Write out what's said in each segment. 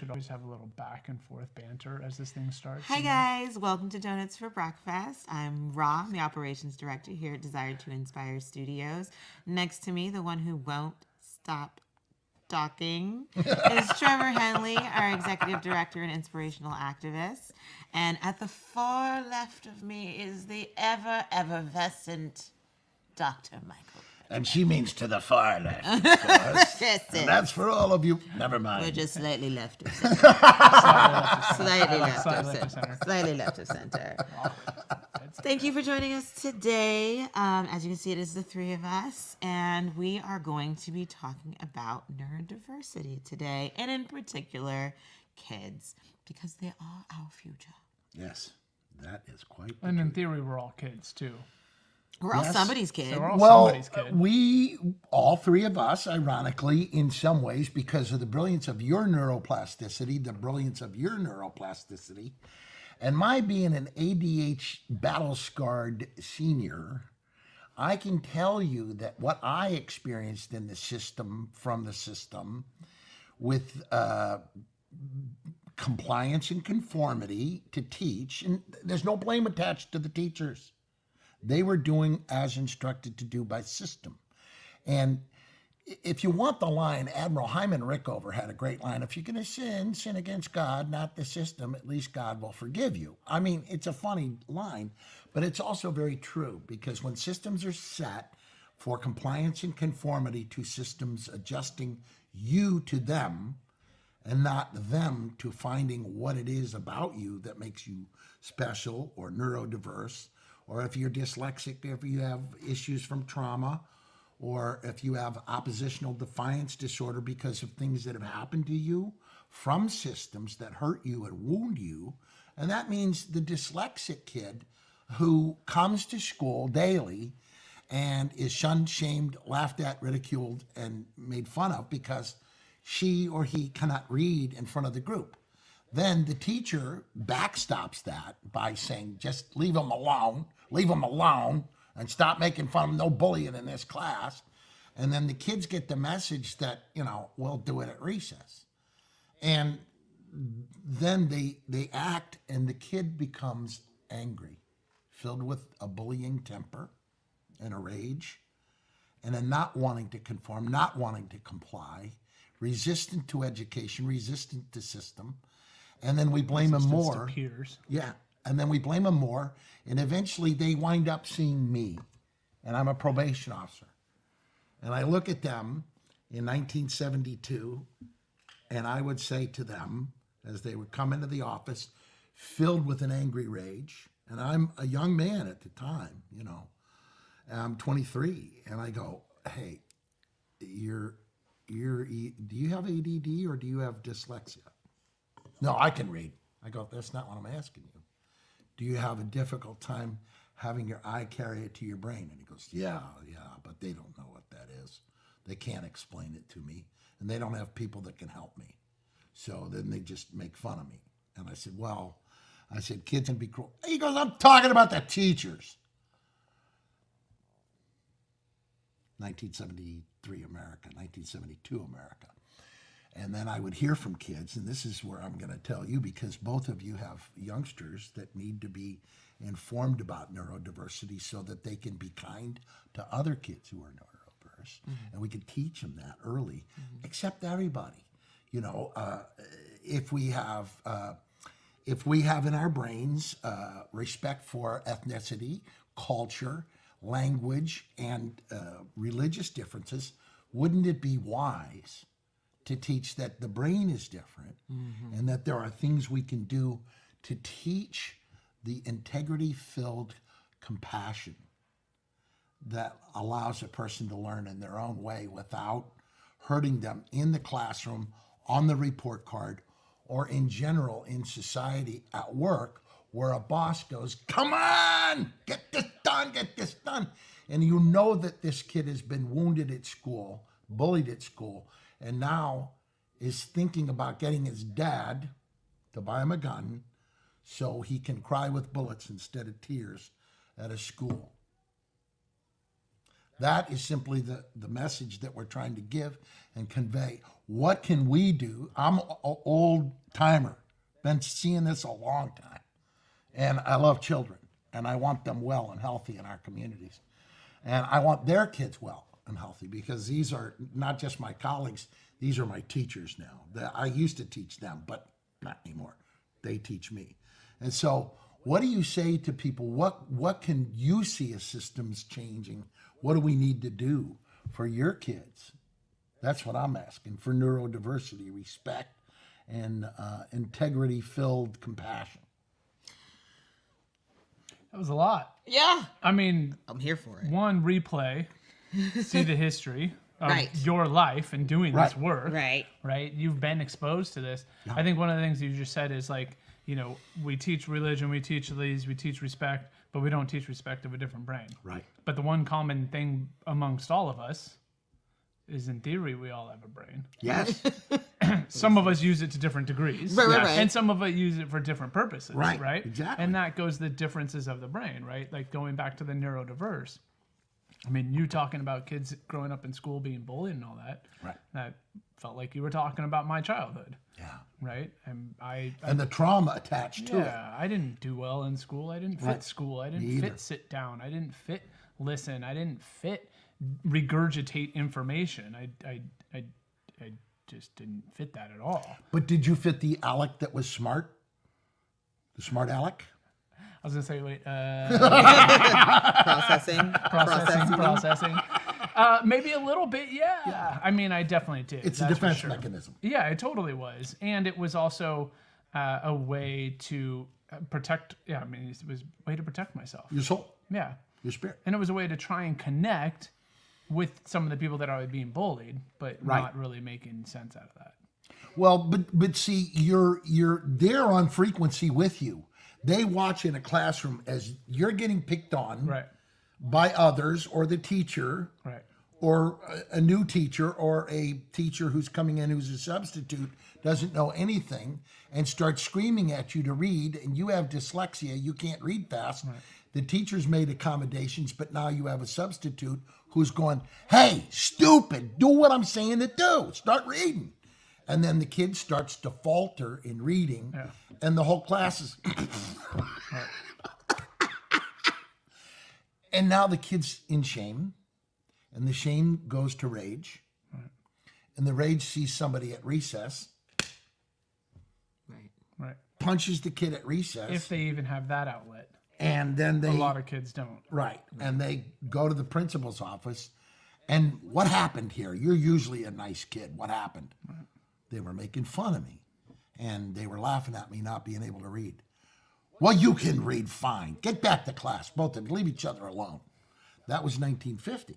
should always have a little back and forth banter as this thing starts. Hi guys, welcome to Donuts for Breakfast. I'm Ra, the operations director here at Desire to Inspire Studios. Next to me, the one who won't stop talking, is Trevor Henley, our executive director and inspirational activist. And at the far left of me is the effervescent Dr. Michael. And she means to the far left, of course. And that's for all of you. Never mind. We're just slightly left of center. Slightly left of center. Slightly left of center. Thank you for joining us today. As you can see, it is the three of us, and we are going to be talking about neurodiversity today, and in particular, kids, because they are our future. Yes, that is quite the And in truth. theory, we're all kids, too. We're all somebody's kid. So we're all Well, somebody's kid. we, all three of us, ironically, in some ways, because of the brilliance of your neuroplasticity, the brilliance of your neuroplasticity, and my being an ADHD battle-scarred senior, I can tell you that what I experienced in the system, from the system, with compliance and conformity to teach, and there's no blame attached to the teachers. They were doing as instructed to do by system. And if you want the line, Admiral Hyman Rickover had a great line, if you're going to sin, sin against God, not the system, at least God will forgive you. I mean, it's a funny line, but it's also very true, because when systems are set for compliance and conformity to systems adjusting you to them, and not them to finding what it is about you that makes you special or neurodiverse, or if you're dyslexic, if you have issues from trauma, or if you have oppositional defiance disorder because of things that have happened to you from systems that hurt you and wound you. And that means the dyslexic kid who comes to school daily and is shunned, shamed, laughed at, ridiculed, and made fun of because she or he cannot read in front of the group. Then the teacher backstops that by saying, just leave them alone, and stop making fun of them, no bullying in this class. And then the kids get the message that, we'll do it at recess. And then they act, and the kid becomes angry, filled with a bullying temper and a rage, and a not wanting to conform, not wanting to comply, resistant to education, resistant to system. And then we blame them more. Peers. Yeah. And then we blame them more. And eventually they wind up seeing me. And I'm a probation officer. And I look at them in 1972, and I would say to them, as they would come into the office, filled with an angry rage. And I'm a young man at the time, I'm 23. And I go, hey, do you have ADD or do you have dyslexia? No, I can read. I go, that's not what I'm asking you. Do you have a difficult time having your eye carry it to your brain? And he goes, yeah, but they don't know what that is. They can't explain it to me, and they don't have people that can help me. So then they just make fun of me. And I said, kids can be cruel. He goes, I'm talking about the teachers. 1973 America, 1972 America. And then I would hear from kids, and this is where I'm going to tell you, because both of you have youngsters that need to be informed about neurodiversity so that they can be kind to other kids who are neurodiverse, and we can teach them that early. Accept everybody. If we have in our brains respect for ethnicity, culture, language, and religious differences, wouldn't it be wise to teach that the brain is different, and that there are things we can do to teach the integrity-filled compassion that allows a person to learn in their own way without hurting them in the classroom, on the report card, or in general in society at work, where a boss goes, come on, get this done. And you know that this kid has been wounded at school, bullied at school, and now is thinking about getting his dad to buy him a gun so he can cry with bullets instead of tears at a school. That is simply the message that we're trying to give and convey. What can we do? I'm an old timer, been seeing this a long time. And I love children, and I want them well and healthy in our communities. And I want their kids well and healthy, because these are not just my colleagues, these are my teachers now. I used to teach them, but not anymore. They teach me. And so what do you say to people? What can you see as systems changing? What do we need to do for your kids? That's what I'm asking, for neurodiversity, respect, and integrity-filled compassion. That was a lot. Yeah. I mean, I'm here for it. one, replay, see the history of Right. your life and doing this work. Right. Right? You've been exposed to this. Yeah. I think one of the things you just said is like, you know, we teach religion, we teach these, we teach respect, but we don't teach respect of a different brain. Right. But the one common thing amongst all of us is, in theory, we all have a brain. Yes. Some of us use it to different degrees. Right. And some of us use it for different purposes. Right, Right. exactly. And that goes the differences of the brain, right? Like going back to the neurodiverse. I mean, you talking about kids growing up in school being bullied and all that. Right. That felt like you were talking about my childhood. Yeah. Right. And And the trauma attached to it. yeah, I didn't do well in school. I didn't fit Right. school. I Me didn't either. fit sit down. I didn't fit listen. I didn't fit regurgitate information. I just didn't fit that at all. But did you fit the Alec that was smart? The smart Alec? I was gonna say, wait, processing. Maybe a little bit, yeah. I mean, I definitely did. It's a that's for defense sure. mechanism. Yeah, it totally was, and it was also a way to protect. Yeah, I mean, it was a way to protect myself. Your soul, Yeah, your spirit. and it was a way to try and connect with some of the people that are being bullied, but Right. not really making sense out of that. Well, but see, they're on frequency with you. They watch in a classroom as you're getting picked on Right, by others, or the teacher, right, or a new teacher, or a teacher who's coming in who's a substitute, doesn't know anything, and starts screaming at you to read, and you have dyslexia, you can't read fast. Right. The teacher's made accommodations, but now you have a substitute who's going, hey, stupid, do what I'm saying to do. Start reading. And then the kid starts to falter in reading, Yeah. and the whole class is... And now the kid's in shame, and the shame goes to rage. Right. And the rage sees somebody at recess, Right. right. punches the kid at recess, If they even have that outlet, and then they... a lot of kids don't. Right. And they go to the principal's office. And what happened here? You're usually a nice kid. What happened? Right. They were making fun of me. And they were laughing at me not being able to read. Well, you can read fine. Get back to class. Both of you. Leave each other alone. That was 1950.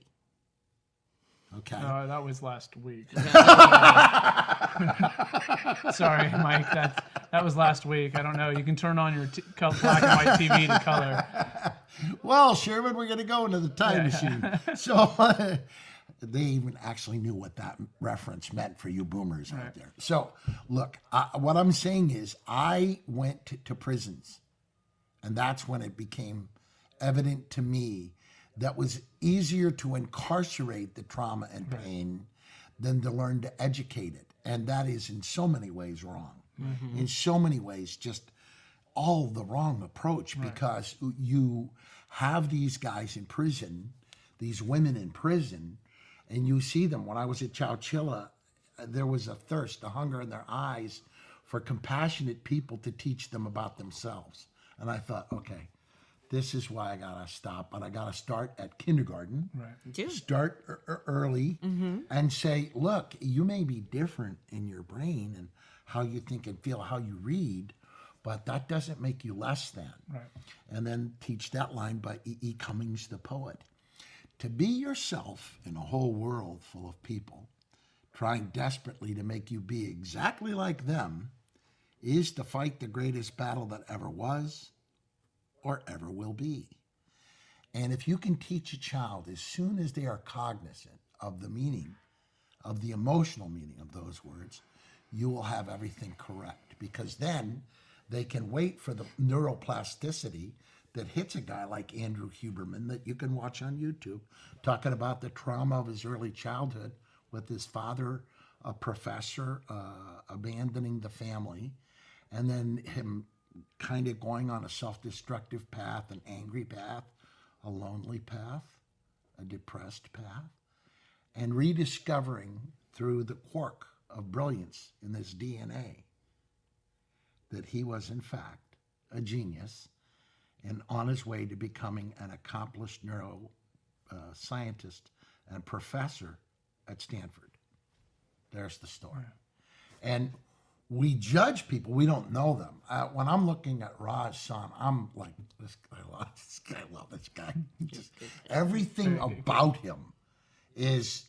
Okay. That was last week. Sorry, Mike. That was last week. I don't know. You can turn on your black and white TV to color. Well, Sherman, we're going to go into the time machine. So they even actually knew what that reference meant for you boomers out there. So look, what I'm saying is I went to prisons, and that's when it became evident to me that was easier to incarcerate the trauma and pain than to learn to educate it. And that is in so many ways wrong. Mm-hmm. In so many ways, just all the wrong approach, because you have these guys in prison, these women in prison, and you see them. When I was at Chowchilla, there was a thirst, a hunger in their eyes for compassionate people to teach them about themselves. And I thought, okay, this is why I gotta stop, but I gotta start at kindergarten, Yeah. start early, and say, look, you may be different in your brain and how you think and feel, how you read, but that doesn't make you less than. Right. And then teach that line by E. Cummings, the poet. To be yourself in a whole world full of people trying desperately to make you be exactly like them is to fight the greatest battle that ever was or ever will be. And if you can teach a child as soon as they are cognizant of the meaning, of the emotional meaning of those words, you will have everything correct, because then they can wait for the neuroplasticity that hits a guy like Andrew Huberman that you can watch on YouTube, talking about the trauma of his early childhood with his father, a professor, abandoning the family, and then him kind of going on a self-destructive path, an angry path, a lonely path, a depressed path, and rediscovering through the quark of brilliance in his DNA that he was in fact a genius and on his way to becoming an accomplished neuroscientist and professor at Stanford. There's the story. And we judge people, we don't know them. When I'm looking at Raj's son, I'm like, I love this guy. Just everything about him is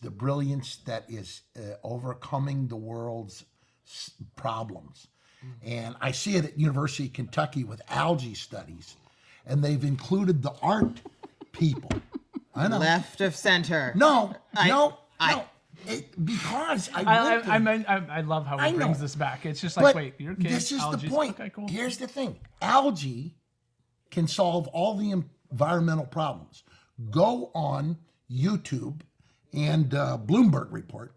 the brilliance that is overcoming the world's problems. And I see it at University of Kentucky with algae studies, and they've included the art people. I know. Left of center. No. Because I love how he brings this back. It's just like, wait, you're kidding. This is algae. the point. Okay, cool. Here's the thing. Algae can solve all the environmental problems. Go on YouTube and Bloomberg Report.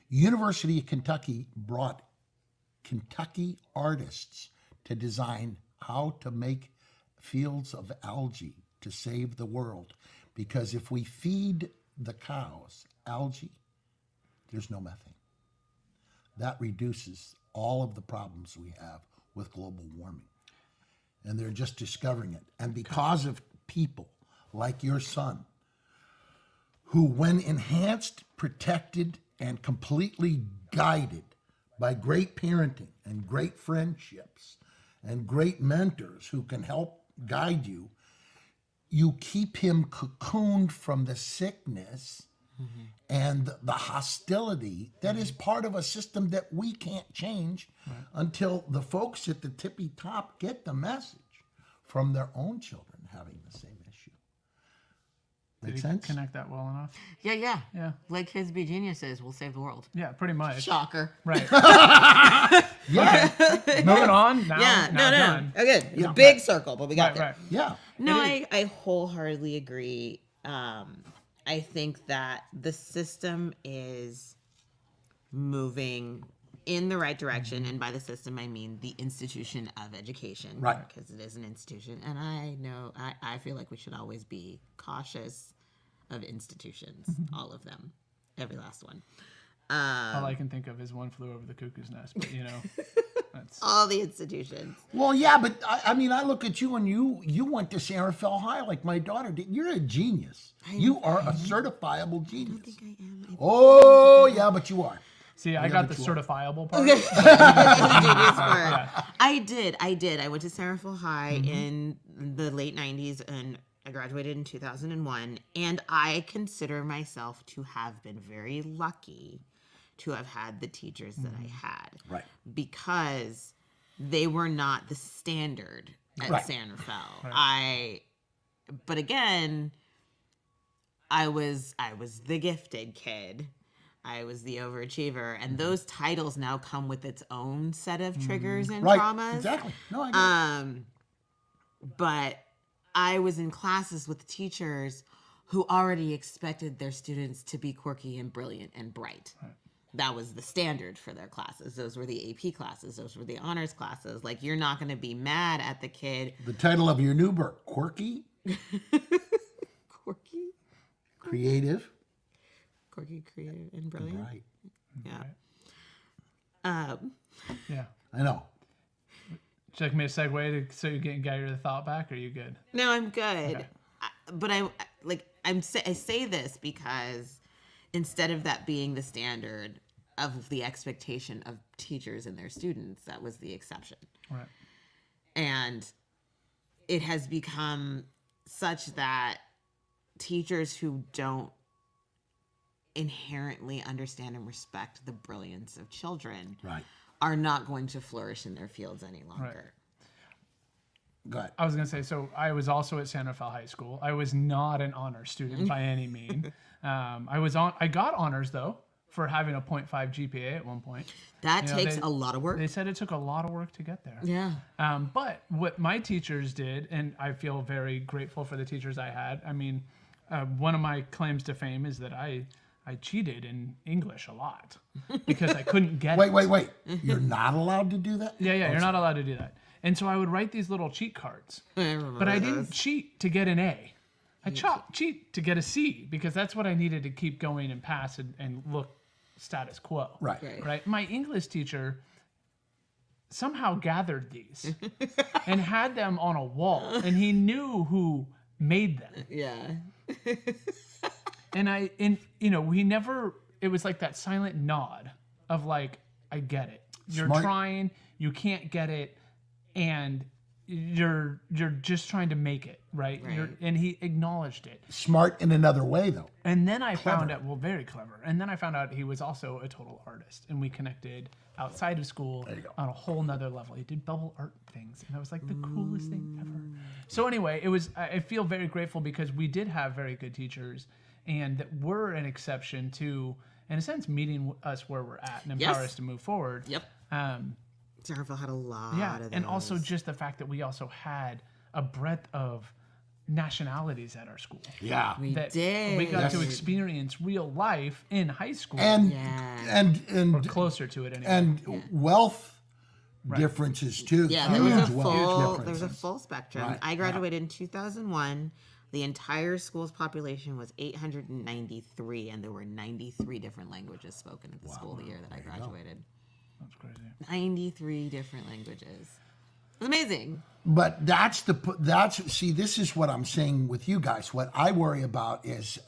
University of Kentucky brought Kentucky artists to design how to make fields of algae to save the world. Because if we feed the cows algae, there's no methane. That reduces all of the problems we have with global warming. And they're just discovering it. And because of people like your son, who when enhanced, protected, and completely guided by great parenting and great friendships and great mentors who can help guide you, you keep him cocooned from the sickness and the hostility that is part of a system that we can't change until the folks at the tippy top get the message from their own children having the same issue. Make sense? Connect that well enough? Yeah. Yeah. Like kids be geniuses, we'll save the world. Yeah, pretty much. Shocker. Right. Yeah. Okay. Moving on. Now, No. John. Okay, it's a big circle, but we got Right, there. right. Yeah. No, I wholeheartedly agree. I think that the system is moving in the right direction, and by the system I mean the institution of education, Right? Because it is an institution, and I feel like we should always be cautious of institutions, all of them, every last one. All I can think of is One Flew Over the Cuckoo's Nest, but that's all the institutions. Well, yeah, but I mean, I look at you and you went to San Rafael High like my daughter did. You're a genius. You are a certifiable genius. I think I am. Oh, yeah, but you are. See, I got the certifiable part. Okay. I did. I went to San Rafael High in the late 90s, and I graduated in 2001. And I consider myself to have been very lucky to have had the teachers that I had. Right. Because they were not the standard at San Rafael. Right. But again, I was the gifted kid. I was the overachiever, and those titles now come with its own set of triggers and traumas. Exactly. No, I get it. But I was in classes with teachers who already expected their students to be quirky and brilliant and bright. Right. That was the standard for their classes. Those were the AP classes. Those were the honors classes. Like, you're not going to be mad at the kid. The title of your new book, Quirky? Quirky? Creative? Quirky, creative, and brilliant. Right. Yeah. Yeah. I know. Would you like me to segue so you can get your thought back, or are you good? No, I'm good. Okay. But I say this because instead of that being the standard of the expectation of teachers and their students, that was the exception. Right. And it has become such that teachers who don't inherently understand and respect the brilliance of children are not going to flourish in their fields any longer. Right. Go ahead. I was going to say, so I was also at San Rafael High School. I was not an honor student by any mean. I got honors though for having a 0.5 GPA at one point. That takes a lot of work. They said it took a lot of work to get there. Yeah. But what my teachers did, and I feel very grateful for the teachers I had. I mean, one of my claims to fame is that I cheated in English a lot because I couldn't get it. Wait. You're not allowed to do that? Yeah, you're not allowed to do that. And so I would write these little cheat cards. But I didn't cheat to get an A. I cheat to get a C because that's what I needed to keep going and pass and look status quo. Right. My English teacher somehow gathered these and had them on a wall, and he knew who made them. Yeah. And we never, it was like that silent nod of like, I get it. You're trying, you can't get it, and you're just trying to make it, right? And he acknowledged it. Smart in another way, though. And then I found out, very clever. And then I found out he was also a total artist, and we connected outside of school on a whole nother level. He did bubble art things, and that was like the coolest thing ever. So anyway, I feel very grateful because we did have very good teachers, and that were an exception to, in a sense, meeting us where we're at and empower us to move forward. Yep. Starville had a lot of those. And also just the fact that we also had a breadth of nationalities at our school. Yeah. We did. We got to experience real life in high school. And or closer to it anyway. And wealth differences too. Yeah, there was a full spectrum. Right. I graduated in 2001. The entire school's population was 893, and there were 93 different languages spoken at the school the year that I graduated. That's crazy. 93 different languages. It's amazing. But see, this is what I'm saying with you guys. What I worry about is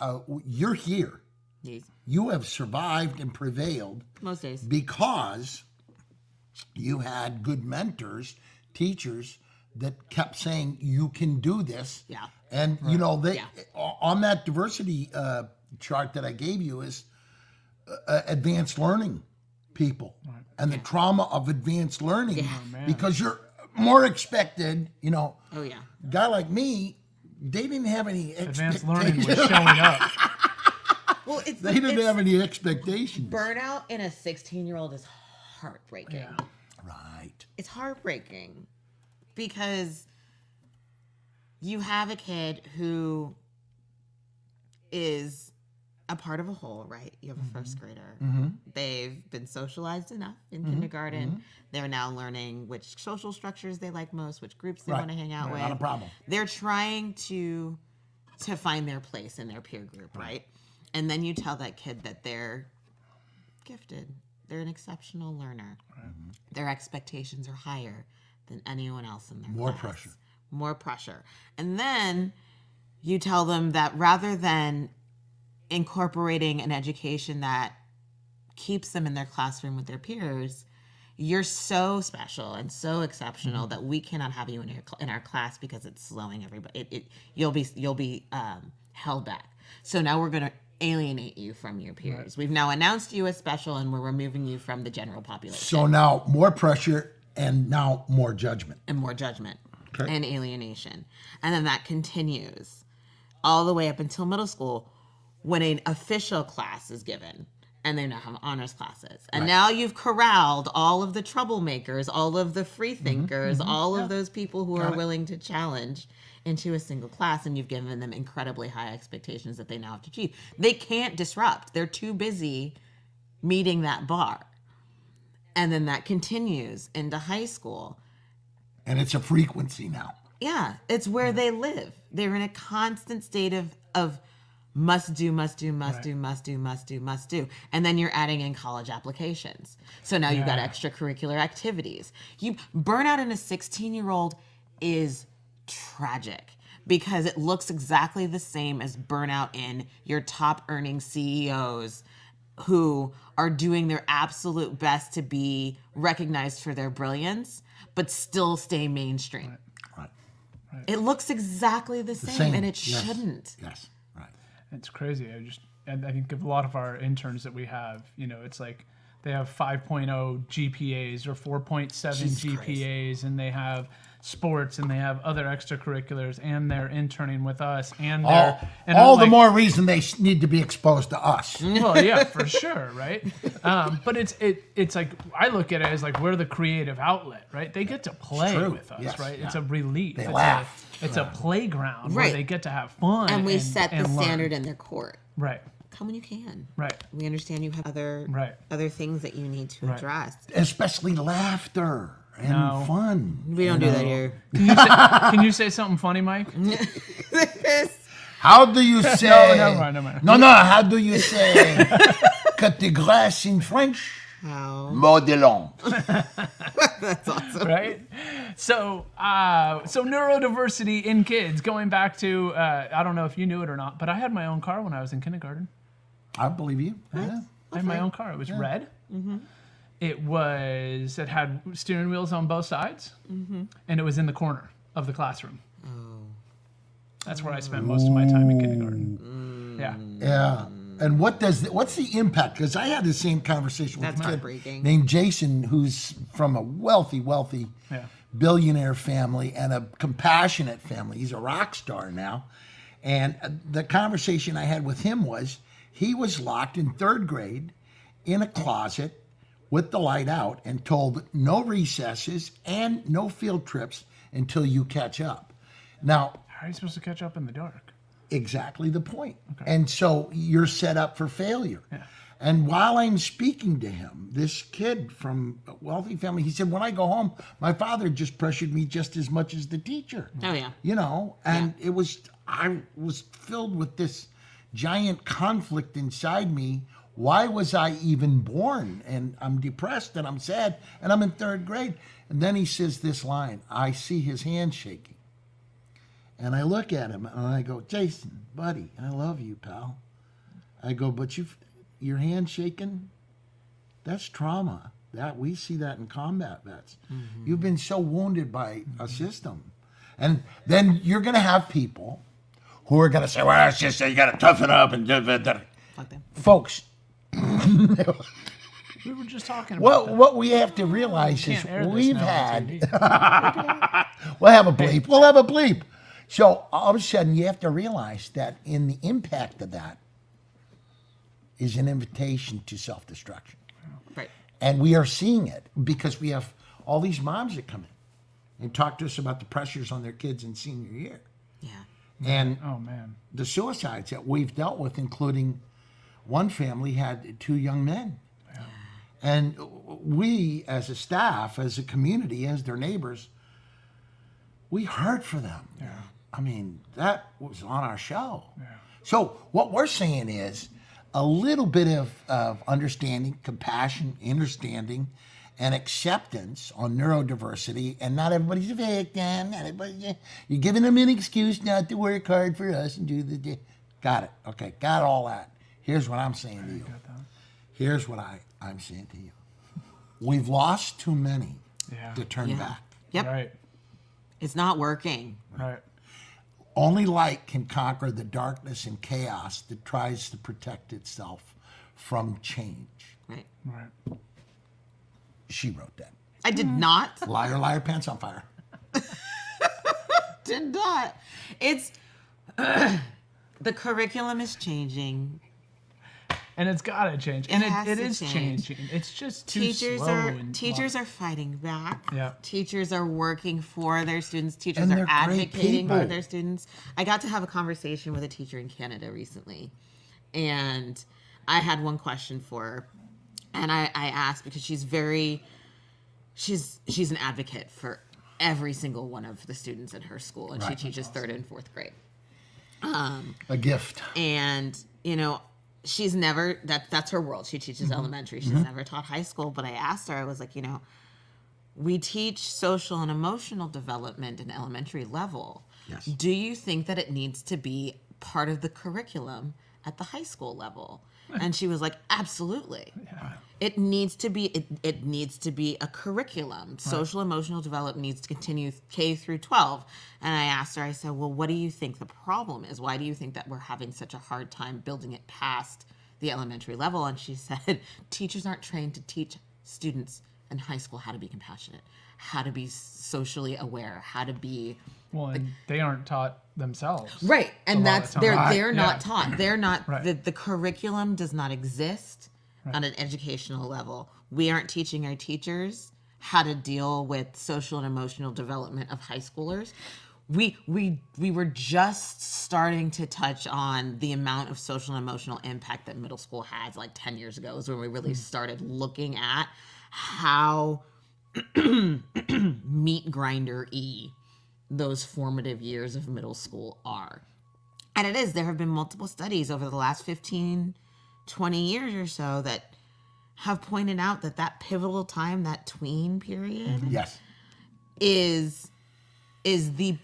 you're here. Yes. You have survived and prevailed. Most days. Because you had good mentors, teachers that kept saying, you can do this. Yeah. And, on that diversity chart that I gave you is advanced learning people and the trauma of advanced learning because you're more expected, Oh, yeah. Guy like me, they didn't have any advanced learning was showing up. Well, they didn't have any expectations. Burnout in a 16-year-old is heartbreaking. Yeah. Right. It's heartbreaking because you have a kid who is a part of a whole, right? You have a first grader. They've been socialized enough in kindergarten. They're now learning which social structures they like most, which groups they want to hang out with. Not a problem. They're trying to find their place in their peer group, right? And then you tell that kid that they're gifted. They're an exceptional learner. Their expectations are higher than anyone else in their class. More pressure. And then you tell them that rather than incorporating an education that keeps them in their classroom with their peers, you're so special and so exceptional that we cannot have you in our class because it's slowing everybody. You'll be held back. So now we're going to alienate you from your peers. We've now announced you as special, and we're removing you from the general population. So now more pressure and now more judgment. And more judgment and alienation. And then that continues all the way up until middle school when an official class is given. And they now have honors classes. And now you've corralled all of the troublemakers, all of the free thinkers, all of those people who are willing to challenge into a single class, and you've given them incredibly high expectations that they now have to achieve. They can't disrupt. They're too busy meeting that bar. And then that continues into high school. And it's a frequency now. Yeah, it's where they live. They're in a constant state of must do. And then you're adding in college applications. So now you've got extracurricular activities. Burnout in a 16-year-old is tragic because it looks exactly the same as burnout in your top earning CEOs who are doing their absolute best to be recognized for their brilliance, but still stay mainstream. Right. It looks exactly the same. And it shouldn't. Yes, right. It's crazy. I think of a lot of our interns that we have, it's like They have 5.0 GPAs or 4.7 GPAs, and they have sports, and they have other extracurriculars, and they're interning with us, and they're all the more reason they need to be exposed to us. Well, yeah, for sure, right? But it's like, I look at it as like we're the creative outlet, right? They get to play with us, yes, right? yeah. It's a relief. They laugh. It's a playground where Right. they get to have fun, And we set the learn. standard in their court. Right, Come when you can. right, We understand you have other things that you need to address. Especially laughter and No. fun. We don't do that here. Can you say something funny, Mike? How do you say? No, never mind. No. How do you say? Cut the grass in French. How? Modelon. That's awesome. Right? So neurodiversity in kids, going back to, I don't know if you knew it or not, but I had my own car when I was in kindergarten. I believe you. Yeah. I had my own car. It was red. Mm-hmm. It had steering wheels on both sides, and it was in the corner of the classroom. Oh. That's where I spent most of my time in kindergarten. Yeah. Yeah. And what's the impact? Because I had the same conversation with That's a kid heartbreaking. named Jason, who's from a wealthy Yeah. billionaire family and a compassionate family. He's a rock star now. And the conversation I had with him was he was locked in 3rd grade in a closet with the light out and told no recesses and no field trips until you catch up. Now, How are you supposed to catch up in the dark? exactly the point. And so you're set up for failure. Yeah. And while I'm speaking to him, this kid from a wealthy family, he said, when I go home, my father just pressured me just as much as the teacher. Oh, yeah. You know, and I was filled with this giant conflict inside me. Why was I even born? And I'm depressed and I'm sad and I'm in 3rd grade. And then he says this line, I see his hand shaking. And I look at him and I go, Jason, buddy, I love you, pal. I go, but your hand shaking, that's trauma. That we see that in combat vets. Mm-hmm. You've been so wounded by a system. And then you're going to have people who are going to say, well, it's just you got to toughen up and Fuck them. folks. We were just talking about that. What we have to realize is Can't air this we've now on had. TV. We'll have a bleep. We'll have a bleep. So all of a sudden, you have to realize that in the impact of that is an invitation to self-destruction. Right. And we are seeing it because we have all these moms that come in and talk to us about the pressures on their kids in senior year. Yeah. And Oh, man. the suicides that we've dealt with, including one family had 2 young men. Yeah. And we, as a staff, as a community, as their neighbors, we heard for them. Yeah. I mean, that was on our show. Yeah. So what we're saying is a little bit of understanding, compassion, understanding, and acceptance on neurodiversity, and not everybody's a victim. Not everybody, you're giving them an excuse not to work hard for us and do the. Got it. Okay, got all that. Here's what I'm saying to you. Here's what I'm saying to you. We've lost too many to turn Yeah. back. Yep. Right. It's not working. Right. Only light can conquer the darkness and chaos that tries to protect itself from change. Right. Right. She wrote that. I did not. Liar, liar, pants on fire. Did not. It's the curriculum is changing. And it's got to change. And has it to is change. changing. It's just too Teachers slow. are fighting back. Yeah. Teachers are working for their students. Teachers And are they're great advocating for people. their students. I got to have a conversation with a teacher in Canada recently, and I had one question for her, and I asked because she's an advocate for every single one of the students in her school, and Right. she teaches 3rd and 4th grade. A gift. And she's never that's her world. She teaches elementary. She's never taught high school. But I asked her, I was like, we teach social and emotional development in elementary level. Yes. Do you think that it needs to be part of the curriculum at the high school level? And she was like, absolutely. Yeah. It needs to be it needs to be a curriculum. Social emotional development needs to continue K through 12. And I asked her, I said, well, what do you think the problem is? Why do you think that we're having such a hard time building it past the elementary level, and she said, teachers aren't trained to teach students in high school how to be compassionate, how to be socially aware, how to be... Well, and they aren't taught themselves. Right. And that's, they're not taught. They're not, Right. the curriculum does not exist on an educational level. We aren't teaching our teachers how to deal with social and emotional development of high schoolers. We were just starting to touch on the amount of social and emotional impact that middle school has, like 10 years ago is when we really started looking at how meat grinder-y those formative years of middle school are. And it is, there have been multiple studies over the last 15, 20 years or so that have pointed out that that pivotal time, that tween period, Yes. is the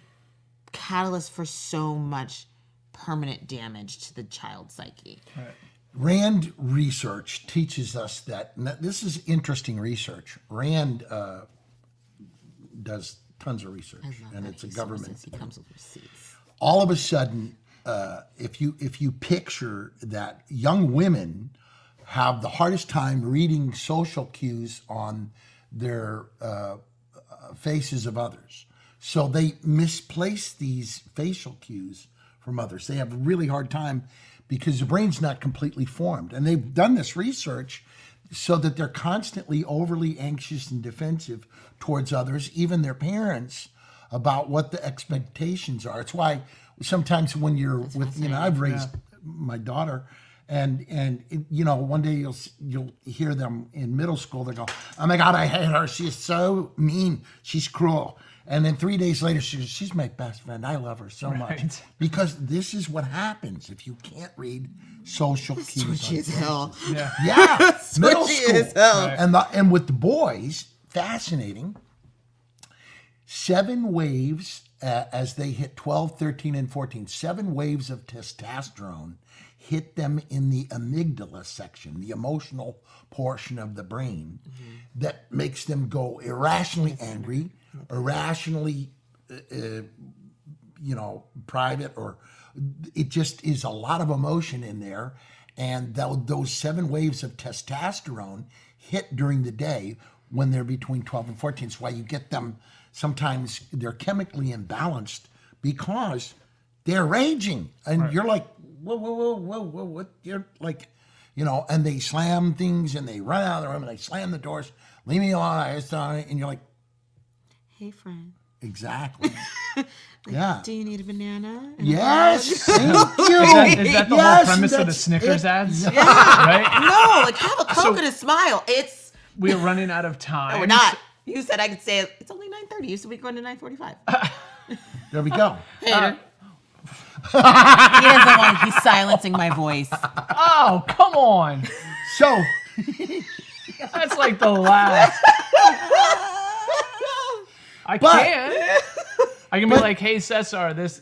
catalyst for so much permanent damage to the child's psyche. Right. Rand research teaches us that, and this is interesting research. Rand does tons of research, and it's a government. He comes with receipts. All of a sudden, if you picture that young women have the hardest time reading social cues on their faces of others, so they misplace these facial cues from others. They have a really hard time because the brain's not completely formed, and they've done this research so that they're constantly overly anxious and defensive towards others, even their parents, about what the expectations are. It's why sometimes when you're with, I've raised my daughter, and one day you'll hear them in middle school. They go, "Oh my God, I hate her. She's so mean. She's cruel." And then 3 days later, she's my best friend. I love her so much. Because this is what happens if you can't read social cues. Switchy as hell. Yeah, middle Switchy as school. hell. Right. And with the boys, fascinating. 7 waves as they hit 12, 13, and 14. 7 waves of testosterone hit them in the amygdala section, the emotional portion of the brain, that makes them go irrationally angry, irrationally, private, or it just is a lot of emotion in there. And those 7 waves of testosterone hit during the day when they're between 12 and 14. That's why you get them, sometimes they're chemically imbalanced because they're raging. And you're like, whoa, what? You're like, and they slam things and they run out of the room and they slam the doors, leave me alone, and you're like, Hey, friend. exactly. Yeah. Do you need a banana? Yes, thank you. Is that the whole premise of the Snickers ads? Yeah. Right? No, like have a Coke and a smile. We're running out of time. No, we're not. You said I could say it's only 9:30. You said we going to 9:45. There we go. He doesn't want. He's silencing my voice. Oh, come on. So, That's like the last. I can be like, hey, Cesar, this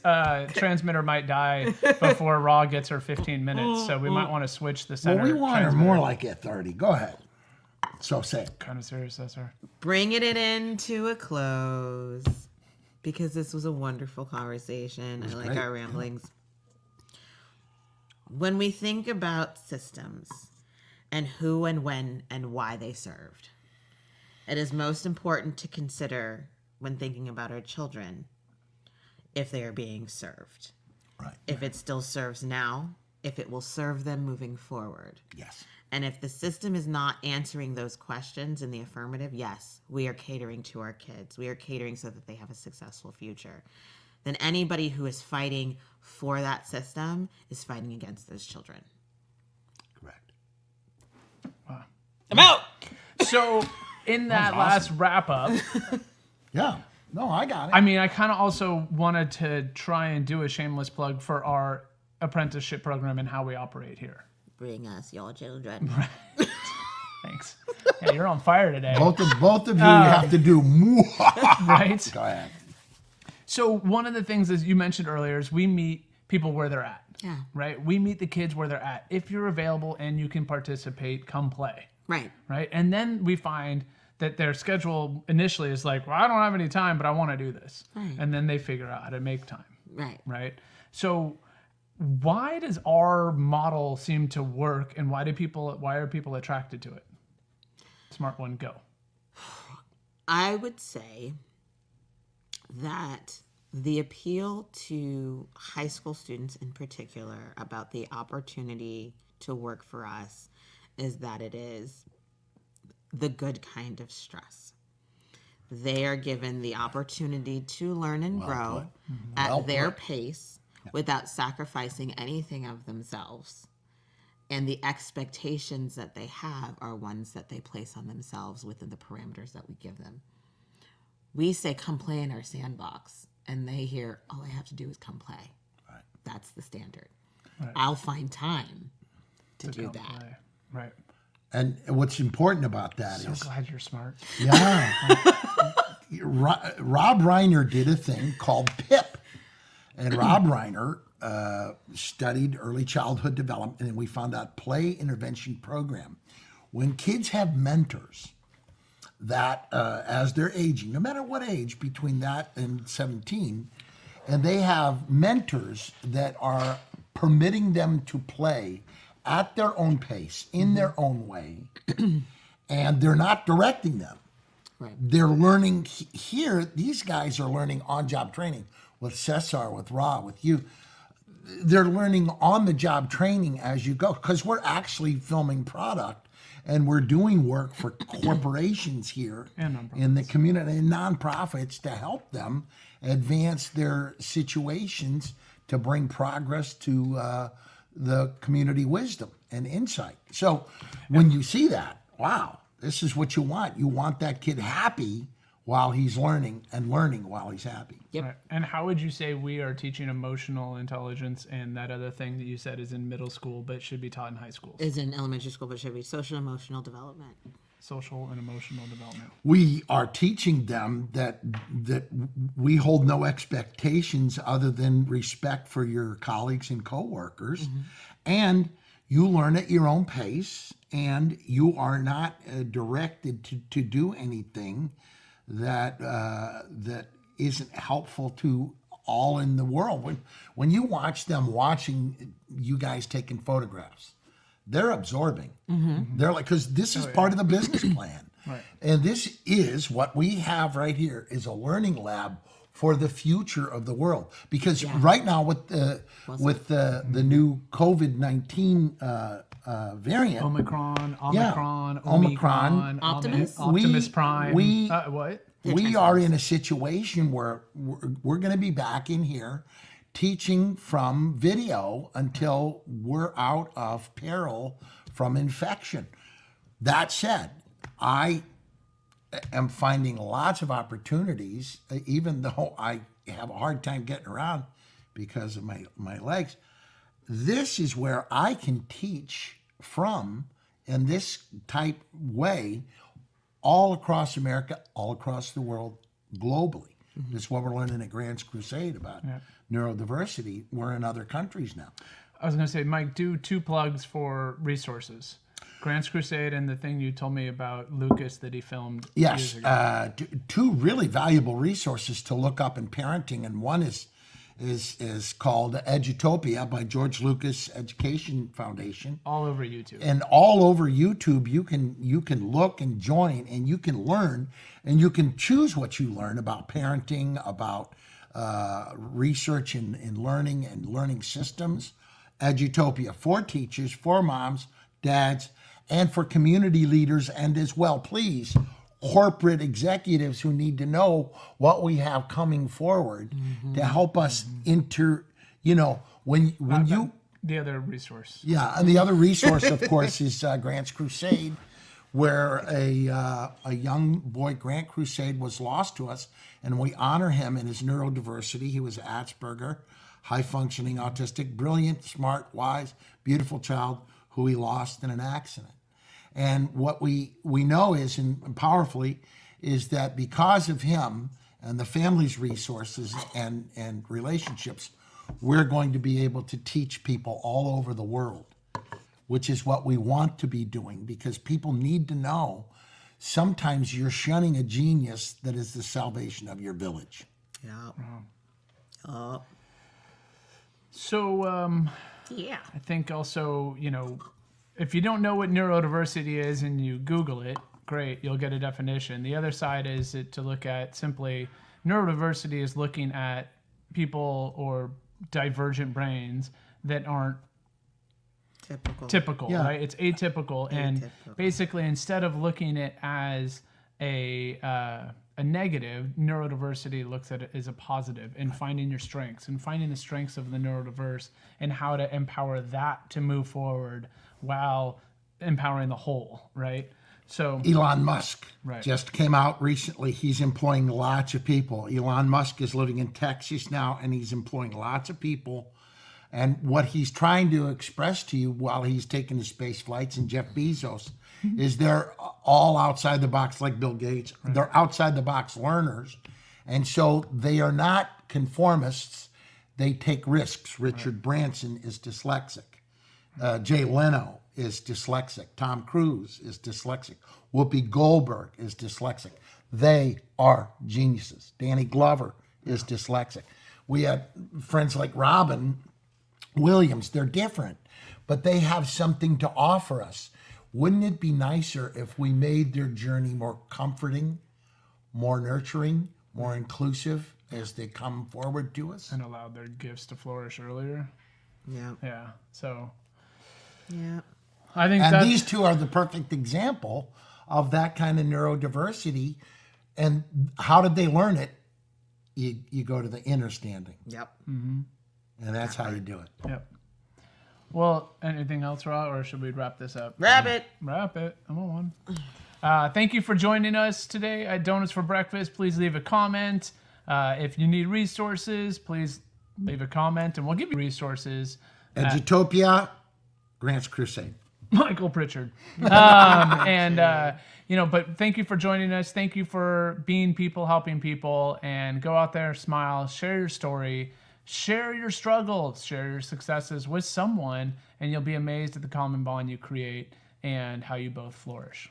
transmitter might die before Raw gets her 15 minutes, so we might want to switch the center. well, we want her transmitter. more like at 30. Go ahead. So say it. Kind of serious, Cesar. Bringing it into a close, because this was a wonderful conversation. I like great. our ramblings. When we think about systems and who and when and why they served, it is most important to consider when thinking about our children if they are being served. Right. If it still serves now, if it will serve them moving forward. Yes. And if the system is not answering those questions in the affirmative, yes, we are catering to our kids. We are catering so that they have a successful future. Then anybody who is fighting for that system is fighting against those children. Correct. Wow. I'm out! So, in that last wrap up, Yeah. No, I got it. I mean, I kind of also wanted to try and do a shameless plug for our apprenticeship program and how we operate here. Bring us your children. Thanks. Yeah, you're on fire today. both of you have to do more. Right? Go ahead. So one of the things, as you mentioned earlier, is we meet people where they're at. Yeah. Right? We meet the kids where they're at. If you're available and you can participate, come play. Right. Right? And then we find that their schedule initially is like, well, I don't have any time, but I want to do this. Right. And then they figure out how to make time. Right. Right? So why does our model seem to work, and why are people attracted to it? Smart one, go. I would say that the appeal to high school students in particular about the opportunity to work for us is that it is the good kind of stress. They are given the opportunity to learn and grow at their pace without sacrificing anything of themselves. And the expectations that they have are ones that they place on themselves within the parameters that we give them. We say, come play in our sandbox. And they hear, all I have to do is come play. Right. That's the standard. Right. I'll find time to do that. Play. Right. And what's important about that is... So glad you're smart. Yeah. Rob Reiner did a thing called PIP. And Rob Reiner studied early childhood development, and we found out play intervention program. When kids have mentors that as they're aging, no matter what age, between that and 17, and they have mentors that are permitting them to play at their own pace, in their own way, and they're not directing them. Right. They're learning here. These guys are learning on-job training with Cesar, with Ra, with you. They're learning on-the-job training as you go, because we're actually filming product and we're doing work for corporations here in the community and nonprofits to help them advance their situations to bring progress to the community wisdom and insight. So when you see that, wow, this is what you want. You want that kid happy while he's learning and learning while he's happy. Yep. Right. And how would you say we are teaching emotional intelligence and that other thing that you said is in middle school but should be taught in high schools? Is in elementary school but should be social and emotional development. Social and emotional development. We are teaching them that we hold no expectations other than respect for your colleagues and coworkers, and you learn at your own pace, and you are not directed to do anything that isn't helpful to all in the world. When you watch them watching you guys taking photographs, they're absorbing. They're like, because this is part of the business plan. Right. And this is what we have right here is a learning lab for the future of the world. Because right now with the new COVID-19 variant, Omicron, Optimus Prime. What? We are in a situation where we're going to be back in here teaching from video until we're out of peril from infection. That said, I am finding lots of opportunities, even though I have a hard time getting around because of my legs. This is where I can teach from in this type way all across America, all across the world, globally. This is what we're learning at Grant's Crusade about neurodiversity. We're in other countries now. I was going to say, Mike, do 2 plugs for resources. Grant's Crusade and the thing you told me about Lucas that he filmed years ago. 2 really valuable resources to look up in parenting, and one is called Edutopia by George Lucas Education Foundation. All over YouTube. And all over YouTube, you can look and join, and you can learn, and you can choose what you learn about parenting, about research and learning and learning systems. Edutopia for teachers, for moms, dads, and for community leaders, and as well, please, corporate executives who need to know what we have coming forward to help us when you... The other resource. Yeah, and the other resource, of course, is Grant's Crusade, where a young boy, Grant Crusade, was lost to us, and we honor him in his neurodiversity. He was Asperger, high-functioning autistic, brilliant, smart, wise, beautiful child who we lost in an accident. And what we know is, and powerfully, is that because of him and the family's resources and relationships, we're going to be able to teach people all over the world, which is what we want to be doing, because people need to know sometimes you're shunning a genius that is the salvation of your village. Yeah. So, Yeah. I think also, if you don't know what neurodiversity is and you Google it, great, you'll get a definition. The other side is to look at simply neurodiversity is looking at people or divergent brains that aren't typical, Yeah. right? It's atypical. And basically, instead of looking at it as a negative, neurodiversity looks at it as a positive, and finding your strengths and finding the strengths of the neurodiverse and how to empower that to move forward while empowering the whole, right? So Elon Musk Right. just came out recently. He's employing lots of people. Elon Musk is living in Texas now, and he's employing lots of people. And what he's trying to express to you while he's taking his space flights, and Jeff Bezos, is they're all outside the box, like Bill Gates. Right. They're outside the box learners. And so they are not conformists. They take risks. Richard Branson is dyslexic. Jay Leno is dyslexic. Tom Cruise is dyslexic. Whoopi Goldberg is dyslexic. They are geniuses. Danny Glover is dyslexic. We had friends like Robin Williams. They're different, but they have something to offer us. Wouldn't it be nicer if we made their journey more comforting, more nurturing, more inclusive as they come forward to us? And allowed their gifts to flourish earlier. Yeah. Yeah. So Yeah. I think And that's, these two are the perfect example of that kind of neurodiversity. And how did they learn it? You go to the inner standing. Yep. And that's how you do it. Yep. Well, anything else, Ra, or should we wrap this up? Wrap it. Wrap it. I'm on one. Thank you for joining us today at Donuts for Breakfast. Please leave a comment. If you need resources, please leave a comment, and we'll give you resources. Edutopia, Grant's Crusade. Michael Pritchard. But thank you for joining us. Thank you for being people, helping people, and go out there, smile, share your story, share your struggles, share your successes with someone, and you'll be amazed at the common bond you create and how you both flourish.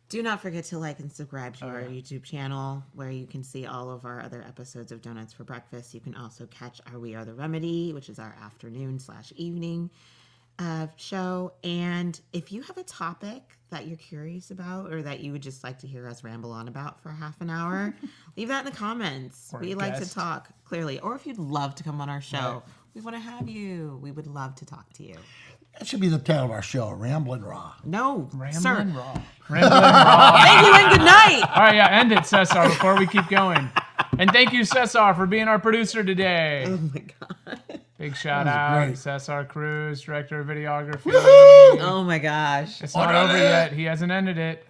Do not forget to like and subscribe to our YouTube channel, where you can see all of our other episodes of Donuts for Breakfast. You can also catch our We Are the Remedy, which is our afternoon/evening show. And if you have a topic that you're curious about, or that you would just like to hear us ramble on about for half an hour, leave that in the comments. Or We a like to guest. talk, clearly. Or if you'd love to come on our show, we want to have you. We would love to talk to you. That should be the title of our show, Ramblin' Raw. No, Rambling sir. Raw. Rambling Raw. Thank you and good night. All right, end it, Cesar, before we keep going. And thank you, Cesar, for being our producer today. Oh my God. Big shout That out, was great. Cesar Cruz, director of videography. Oh my gosh. It's not over yet. He hasn't ended it.